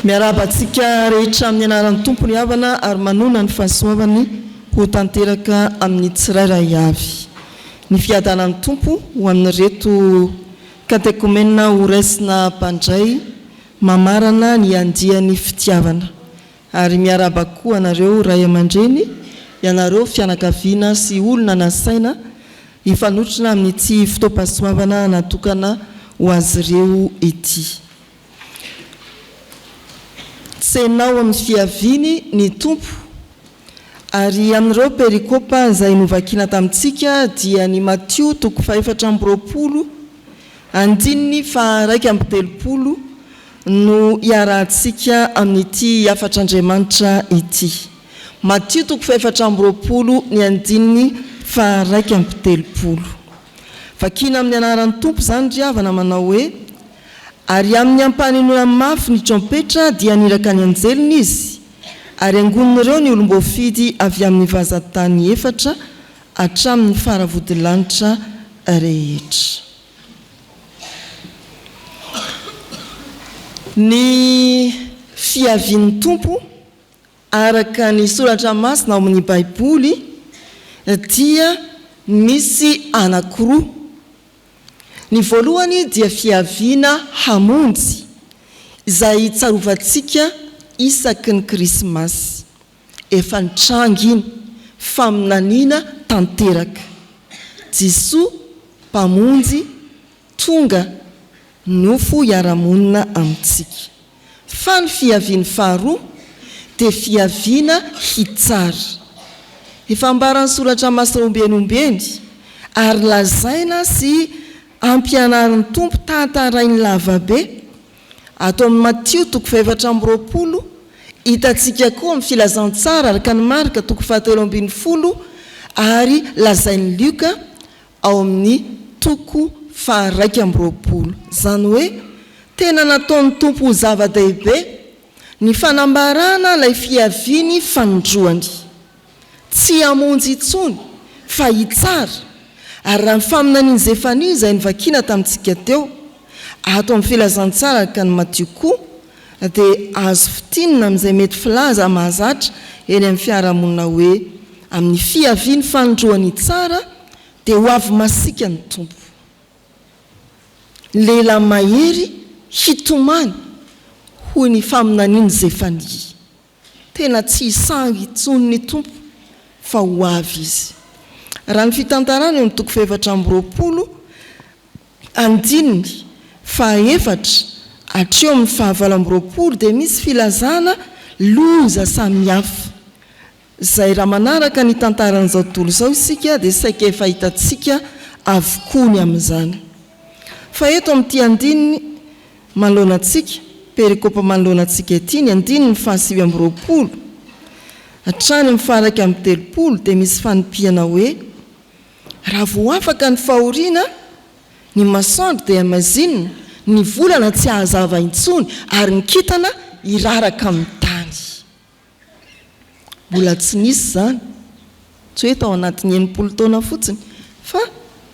Miarabantsika rehetra amin'ny anaran'ny tompony havana ary manona ny fahasoavany ho tanteraka amin'ny tsirairay avy. Ny fiadanan'ny tompo ho amin'ireto katekomena ho raisina mpandray mamarana ny andian'ny fitiavana. Ary miaraba koa anareo ray aman-dreny, ianareo fianakaviana sy olona nasaina hifanotrona amin'ny tsy fotoam-pahasoavana natokana ho azy ireo ety. Tsenao amin'ny fiaviny ny tompo, ary amin'ireo perikopa izay novakina tamintsika dia ny Matio 4:20 andininy 2:30 no iarahantsika amin'ity afatr'Andriamanitra ity. Matio 4:20 ny andininy 2:30. Vakina amin'ny anaran'ny tompo zany ry havana manao hoe: ary amin'ny ampaninoana mafy ny trompetra dia niraka ny anjeliny izy, ary angonin'ireo ny olom-boafidy avy amin'ny vazan-tany 4 hatramin'ny faravodilanitra rehetra. Ny fiavian'ny tompo araka ny soratra masina ao amin'ny Baiboly dia misy anankiroa. Ny voalohany dia fiaviana hamonjy izay tsarovantsika isaky ny Krismasy. Efa nitrangy iny faminaniana tanteraka. Jisoa mpamonjy tonga nofo iaramonina amintsika. Fa ny fiaviany faharoa dia fiaviana hitsara. Efa ambaran'ny soratra masina ombenombeny ary lazaina sy ampianarin'ny tompo tantarainy lavabe ato amin'ny Matio 4:20 hitantsika koa amin'ny filazantsara araka ny Marka 7:20 ary lazain'ny Luka ao amin'ny 2:20. Zany hoe tena nataon'ny tompo ho zava-dehibe ny fanambarana ilay fiaviny fanondroany, tsy hamonjy intsony fa hitsara. Ary raha ny faminaniany Zefania izay nivakina tamintsika teo ato amin'ny filazantsara araka ny Matio koa dia azo fitinina amin'izay mety filaza mahazatra eny amin'ny fiarahamonina hoe amin'ny fiaviany fanondroany tsara dia ho avy masika ny tompo. Lehilahy mahery hitomany hoy ny faminaniany Zefania. Tena tsy hisangy intsony ny tompo fa ho avy izy. Raha ny fitantarana eo amin'ny 4:20 andininy 4 hatreo amin'ny 20 dia misy filazana loza samihafa. Izay raha manaraka ny tantaran'izao tontolo izao isika dia saika efa hitantsika avokoa ny amin'izany. Fa eto amin'ity andininy manoloanantsika, perikopa manoloanantsika ety ny andininy 7:20 hatrany amin'ny 2:30 dia misy fanompiana hoe: raha vao afaka ny fahoriana, ny masoandro dia mazinina, ny volana tsy ahazava intsony ary ny kintana iraraka amin'ny tany. Mbola tsy nisy zany, tsy hoe tao anatin'ny 80 taona fotsiny, fa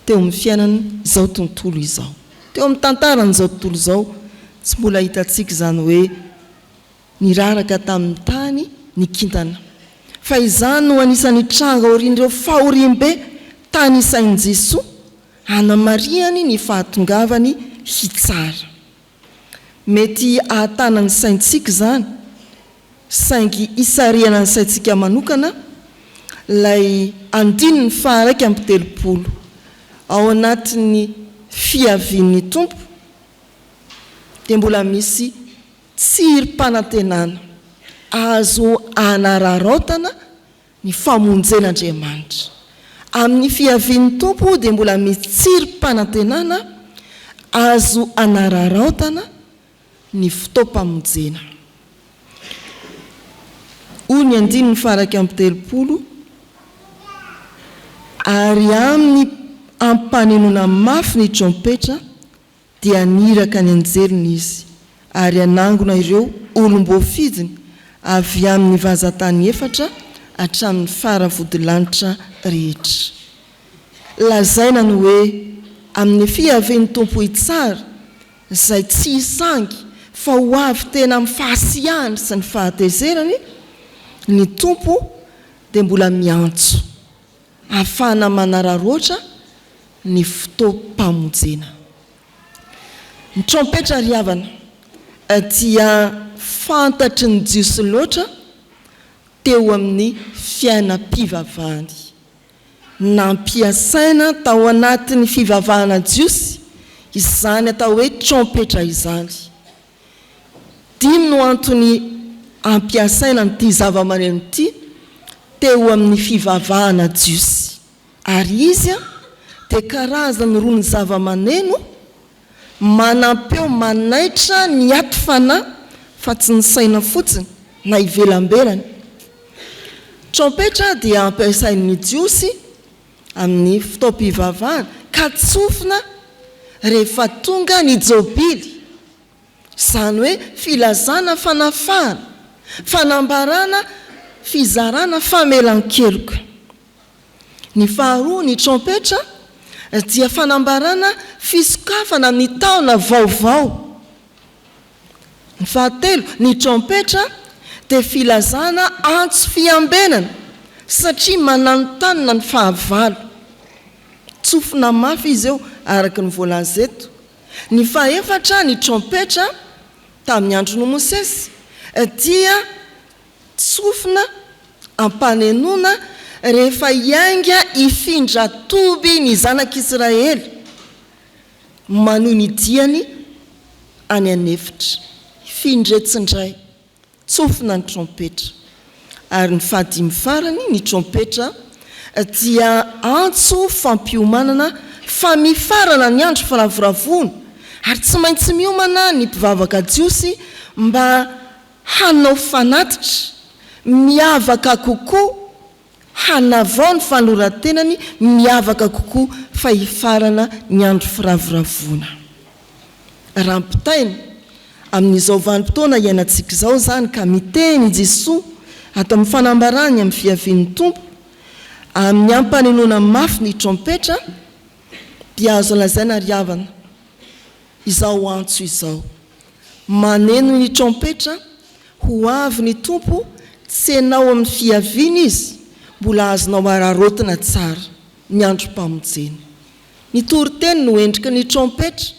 teo amin'ny fiainana izao tontolo izao, teo amin'ny tantaran'izao tontolo izao, tsy mbola hitantsika zany hoe niraraka tamin'ny tany ny kintana. Fa izany no anisan'ny tranga aorian'ireo fahorim-be tany isain'i Jesoa hanamariany ny fahatongavany hitsara. Mety ahatana ny saintsika zany, saingy isariana ny saintsika manokana, lay andininy 2:30 ao anatin'ny fiavian'ny tompo dia mbola misy tsirim-panantenana azo anararaotana ny famonjen'Andriamanitra. Amin'ny fiavian'ny tompo dia mbola misy tsirim-panantenana azo anararaotana ny fotoam-pamonjena. Hoy ny andininy 2:30 ary amin'ny ampaninoana mafy ny trompetra dia niraka ny anjeliny izy, ary anangona ireo olom-boafidiny avy amin'ny vazan-tany 4 hatramin'ny faravodilanitra rehetra. Lazaina ny hoe amin'ny fiavian'ny tompo hitsara izay tsy hisangy fa ho avy tena amin'ny fahasiahany sy ny fahatezerany ny tompo dia mbola miantso ahafahana manararoatra ny fotoam-pamonjena. Ny trompetra ry havana dia fantatry ny jiosy loatra teo amin'ny fiainam-pivavahany. Nampiasaina tao anatin'ny fivavahana jiosy izany atao hoe trompetra izany. Dimy no antony ampiasaina n'ity zava-maneno ity teo amin'ny fivavahana jiosy. Ary izy dia karazany roa ny zava-maneno manampeo manaitra ny ato fanahy fa tsy ny saina fotsiny na ivelambelany. Trompetra dia ampiasain'ny jiosy amin'ny fotoam-pivavahana ka tsofina rehefa tonga ny jobily, izany hoe filazana fanafahana, fanambarana fizarana famelan-keloka. Ny faharoa ny trompetra dia fanambarana fisokafana amin'ny taona vaovao. Ny fahatelo ny trompetra dia filazana antso fiambenana satria mananontany ny fahavalo. Tsofina mafy izy eo araka ny voalaza eto. Ny fahaefatra ny trompetra tamin'ny andro Mosesy dia tsofina ampanenona rehefa hiainga ifindra toby ny zanak'Israely manohy ny diany any anefitra. Ifindretsin-dray tsofina ny trompetra. Ary ny fahadimy farany ny trompetra dia antso fampiomanana famifarana ny andro firavoravona, ary tsy maintsy miomana ny mpivavaka jiosy mba hanao fanatitra miavaka kokoa, hanavao ny fanorantenany miavaka kokoa fa hifarana ny andro firavoravona. Rampitaina amin'izao vanim-potoana iainantsika izao zany ka miteny Jesosy ato amin'ny fanambarany amin'ny fiavian'ny tompo amin'ny ampanenona mafy ny trompetra dia azo lazaina ry havana izao antso izao. Maneno ny trompetra ho avy ny tompo, tsy enao amin'ny fiaviana izy mbola azonao ararotina tsara ny androm-pamonjena. Ny toriteny no endrika ny trompetra,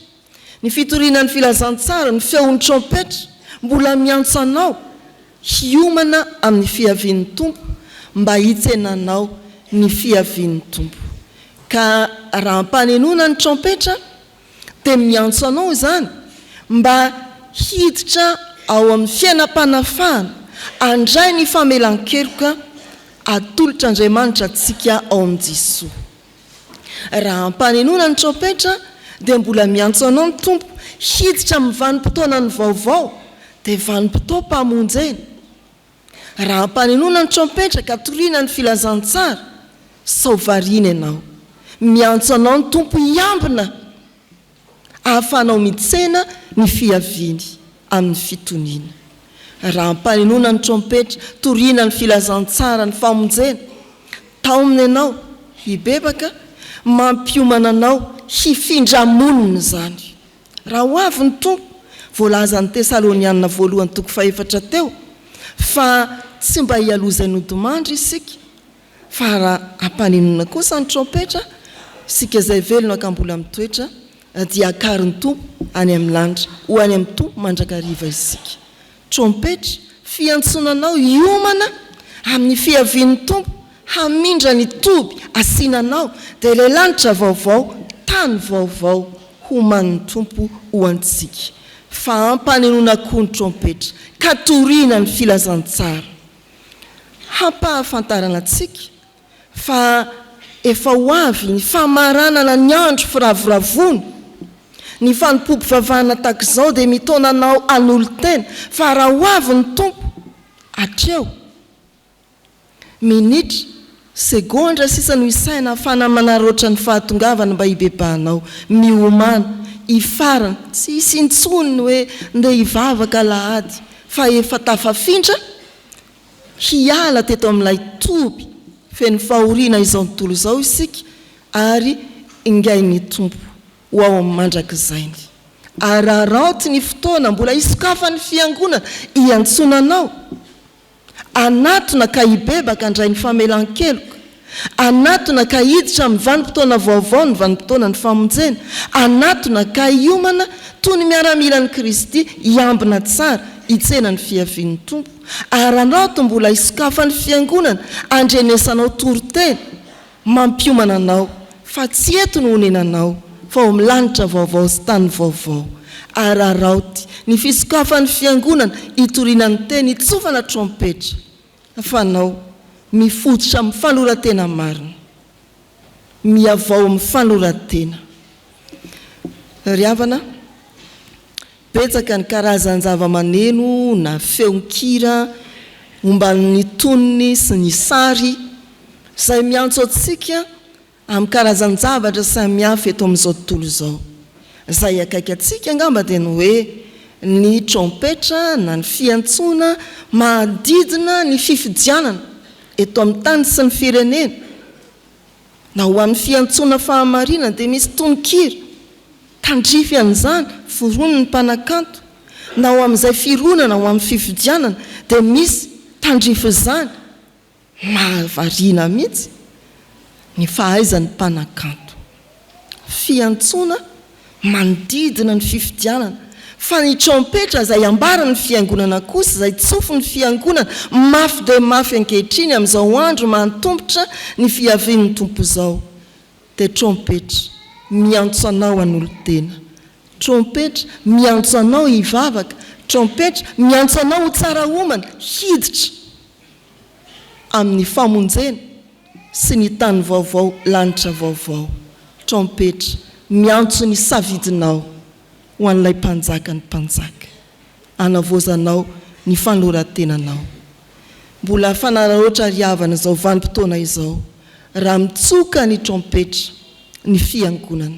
ny fitoriana ny filazantsara ny feon'ny trompetra mbola miantso anao hiomana amin'ny fiavian'ny tompo mba hitsenanao ny fiavian'ny tompo. Ka raha ampanenona ny trompetra dia miantso anao izany mba hiditra ao amin'ny fiainam-panafahana, andray ny famelan-keloka atolotra Andriamanitra antsika ao amin'ny Jesosy. Raha ampanenona ny trompetra dia mbola miantso anao ny tompo hiditra amin'ny vanim-potoana ny vaovao dia vanim-potoam-pamonjena. Raha ampanenona ny trompetra ka toriana ny filazantsara, sao variana ianao, miantso anao ny tompo hiambina ahafahanao mitsena ny fiaviany amin'ny fitoniana. Raha ampanenona ny trompetra toriana ny filazantsara ny famonjena, taomina ianao hibebaka mampiomana anao hifindramonina zany. Raha ho avy ny tompo, voalaza ny Tesalonianina 1:4 teo fa tsy mba hialozany odimandry isika fa raha ampanenona kosa ny trompetra, isika izay velona ka mbola mitoetra dia akariny tompo any amin'ny lanitra ho any amin'ny tompo mandrakariva isika. Trompetra fiantsonanao hiomana amin'ny fiavian'ny tompo, hamindra ny toby asinanao dia ilay lanitra vaovao, tany vaovao homan'ny tompo ho antsika. Fa ampanenona koa ny trompetra ka toriana ny filazantsara, hampahafantarana antsika fa efa ho avy ny famaranana ny andro firavoravona. Ny fanompoam-pivavahana tahaka izao dia mitona anao an'olo-tena, fa raha ho avy ny tompo hatreo minitra, segondra sisa no isaina ahafahana manaroatra ny fahatongavana mba hibebahanao, miomana, hifarana, tsy hisy intsony hoe ndeha hivavaka alahady, fa efa tafafindra hiala teto amin'ilay toby feno fahoriana izao tontolo izao isika, ary ingainy tompo ho ao amin'ny mandrak'izainy. araraoty ny fotoana mbola isokafa ny fiangonana iantsonanao anatona ka hibebaka andray ny famelan-keloka anatona ka hiditra amin'ny vanim-potoana vaovao ny vanim-potoana ny famonjena anatona ka hiomana toy ny miaramila ny Kristy hiambina tsara hitsena ny fiavian'ny tompo aranaoto mbola isokafa ny fiangonana andrenesanao toriteny mampiomana anao fa tsy eto no honenanao fa ho milanitra vaovao sy tany vaovao araraoty ny fisokafan'ny fiangonana hitoriana ny teny hitsofana trompetra afanao mifototra amin'ny fanoratena marina miavao amin'ny fanoratena ry havana betsaka ny karazany zava-maneno na feonkira momban'ny tonony sy ny sary izay miantso antsika amin'ny karazany zavatra samihafa eto amin'izao tontolo izao izay akaiky atsika angamba dia ny hoe ny trompetra na ny fiantsona mahadidina ny fifidianana eto amin'ny tany sy ny firenena na ho amin'ny fiantsona fahamarinana dia misy tononkira tandrify an'izany foronony ny mpanakanto na ho amin'izay fironana ho amin'ny fifidianana dia misy tandrify izany mahavariana mihitsy ny fahaizan'ny mpanakanto fiantsona manodidina ny fifidianana fa ny trompetra izay ambarany fiangonana kosa izay tsofo ny fiangonana mafy dia mafy ankehitriny amin'izao andro mantompotra ny fiavian'ny tompo izao dia trompetra miantso anao an'olon-tena trompetra miantso anao hivavaka trompetra miantso anao ho tsara homana hiditra amin'ny famonjena sy ny tany vaovao lanitra vaovao trompetra miantso ny savidinao ho an'ilay mpanjaka ny mpanjaka anavozanao ny fanoratenanao mbola fanaraotra riavana izao vanim-potoana izao raha mitsoka ny trompetra ny fiangonana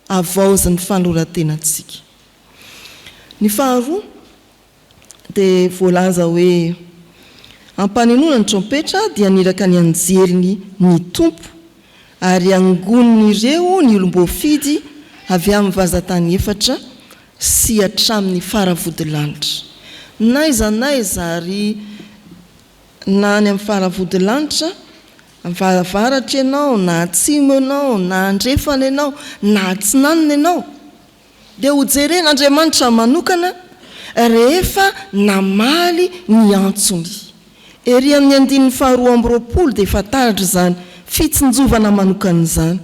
avaozy ny fanoratenantsika ny faharoa dia voalaza hoe ampanenona ny trompetra dia niraka ny anjeriny ny tompo ary angonon'ireo ny olom-boafidy avy amin'ny vazatany efatra sy hatramin'ny faravodilanitra na iza ary na ny amin'ny faravodilanitra vavaratra ianao na atsimo ianao na andrefana ianao na atsinanina ianao dia ho jeren'Andriamanitra manokana rehefa namaly ny antsony ery amin'ny andininy faharoa amby roapolo dia fantaratra izany fitsinjovana manokana izany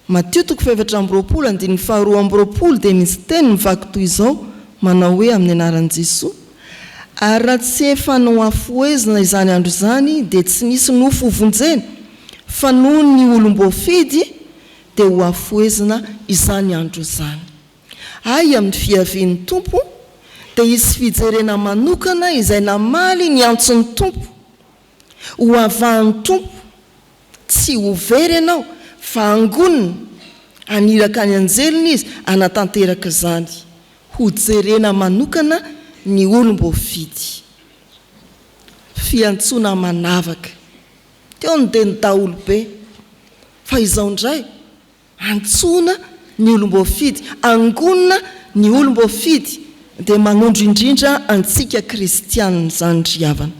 Mateo 7:20 andininy faharoa amby roapolo dia misy teny mivaky toy izao manao hoe amin'ny anaran'i Jesosy ary raha tsy efa no afoezina izany andro izany dia tsy nisy nofo hovonjena fa noho ny olom-boafidy dia ho afoezina izany andro izany ay amin'ny fiavian'ny tompo dia hisy fijerena manokana izay namaly ny antson'ny tompo ho avahan'ny tompo tsy ho very ianao fa angonina aniraka ny anjeliny izy anatanteraka izany ho jerena manokana ny olom-boafidy fiantsona manavaka teo ny dia ny daolobe fa izao indray antsona ny olom-boafidy angonina ny olom-boafidy dia manondro indrindra antsika kristianina izany riavana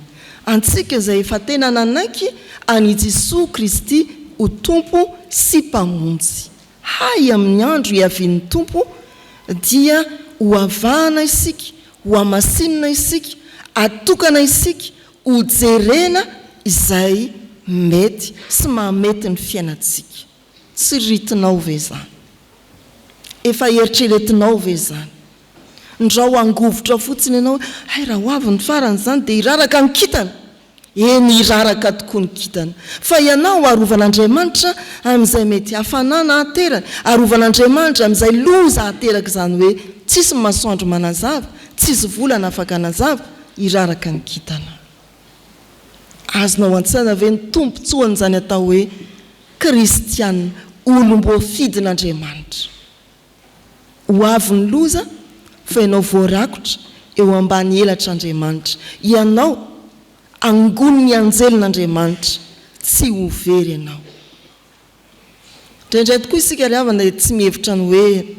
antsika izay efa tena nanaiky any Jesosy Kristy ho tompo sy mpamonjy hay amin'ny andro hiavian'ny tompo dia ho avahana isika ho amasinina isika atokana isika ho jerena izay mety sy mahamety ny fiainantsika tsy ritinao ve zany efa eritreretinao ve zany ndrao angovotra fotsiny ianao hay raha ho avy ny farany izany dia iraraka ny kitana eny iraraka tokoa ny kitana fa ianao arovan'Andriamanitra amin'izay mety hafanana aterany arovan'Andriamanitra amin'izay loza ateraka izany hoe tsisy masoandro manazava tsisy volana afaka anazava iraraka ny kitana azonao antsaina ve ny tompontsoana izany atao hoe kristianina olom-boafidin'Andriamanitra ho avy ny loza fa ianao voarakotra eo ambany elatr'Andriamanitra ianao angoniny anjelin'Andriamanitra tsy ho very ianao indraindray tokoa isika ry havana tsy mihevitra ny hoe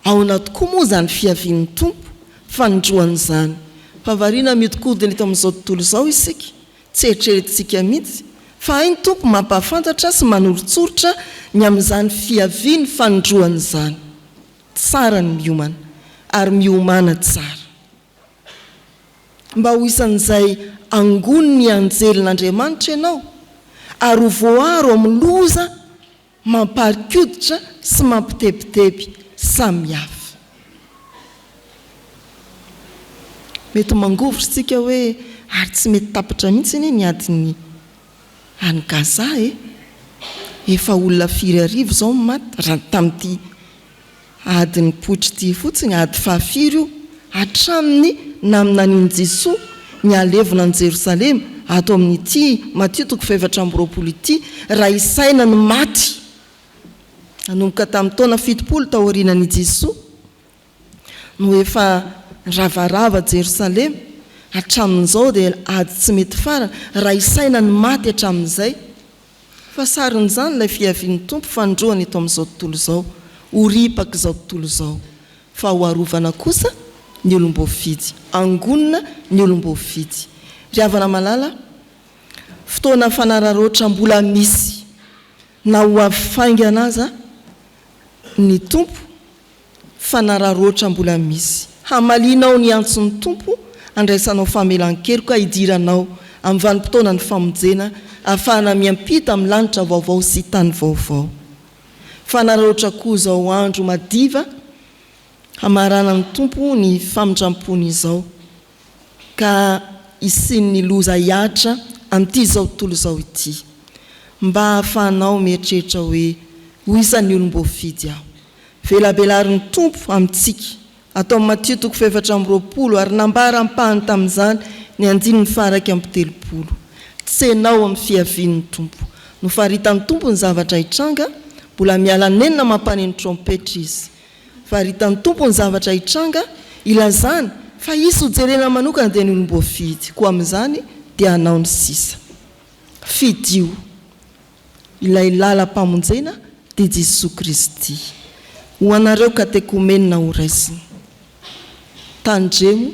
ao anaty koa moa zany fiavian'ny tompo fanindroan'izany fa variana mitokodiny eto amin'izao tontolo izao isika tsy eritreretintsika mihitsy fa hay ny tompo mampahafantatra sy manolotsorotra ny amin'izany fiaviany fanindroan'izany tsara ny miomana ary miomana tsara mba ho isan'izay angony ny anjelin'Andriamanitra ianao ary ho voaro amin'ny loza mamparikoditra sy mampitebiteby samihafa mety mangovotrytsika hoe ary tsy mety tapitra mihitsy ny adiny any Gaza efa olona 4 zao maty raha tamin'ity adiny poitra ity fotsiny ady 4 hatraminy naminan'iny Jesosy ny alevina ny Jerosalema ato amin'ity Matthieu 7:20 ity raha isaina ny maty nanomboka tamin'ny taona 70 taorianan'i Jesosy no efa ravarava Jerosalema hatramin'izao dia ady tsy mety fara raha isaina ny maty hatramin'izay fa sarin'izany ilay fiavian'ny tompo fandroany eto amin'izao tontolo izao horipaka izao tontolo izao fa ho arovana kosa ny olom-boafidy angonina ny olom-boafidy ry havana malala fotoana fanararoatra mbola misy na ho afaingana aza ny tompo fanararoatra mbola misy hamalinao ny antson'ny tompo andraisanao famelan-keloka hidiranao amin'ny vanim-potoana ny famonjena ahafahana miampita amin'ny lanitra vaovao sy tany vaovao fanararoatra koa zao andro madiva hamarana ny tompo ny famindrampony izao ka isin'ny loza hiatra amin'ity zao tontolo izao ity mba hahafahanao mieritreritra hoe ho isan'ny olom-boafidy aho velabelarin'ny tompo amintsika atao Matthieu 7:20 ary nambara ampahany tamin'izany ny 9:30 tsenao amin'ny fiavian'ny tompo no faritan'ny tompo ny zavatra hitranga mbola miala nenina mampaneny trompetra izy faritan'ny tompo ny zavatra hitranga ilazany fa isy ho jerena manokana dia ny olom-boafidy koa amin'izany dia hanao ny sisa fidio ilay lalam-pamonjena dia Jesosy Kristy ho anareo katekomenina ho raisiny tandremo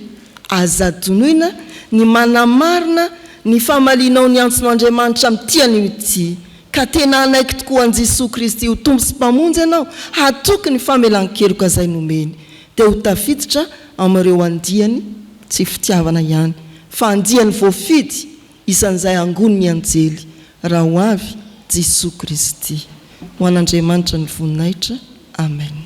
azadonoina ny manamarina ny famalinao ny antson'Andriamanitra amin'ity ity ka tena anaiky tokoa an Jesosy Kristy ho tompo sy mpamonjy ianao hatoky ny famelan-keloka izay nomeny dia ho tafiditra amin'ireo andiany tsy fitiavana ihany fa andiany voafidy isan'izay angony ny anjely raha ho avy Jesosy Kristy ho an'Andriamanitra ny voninahitra amen.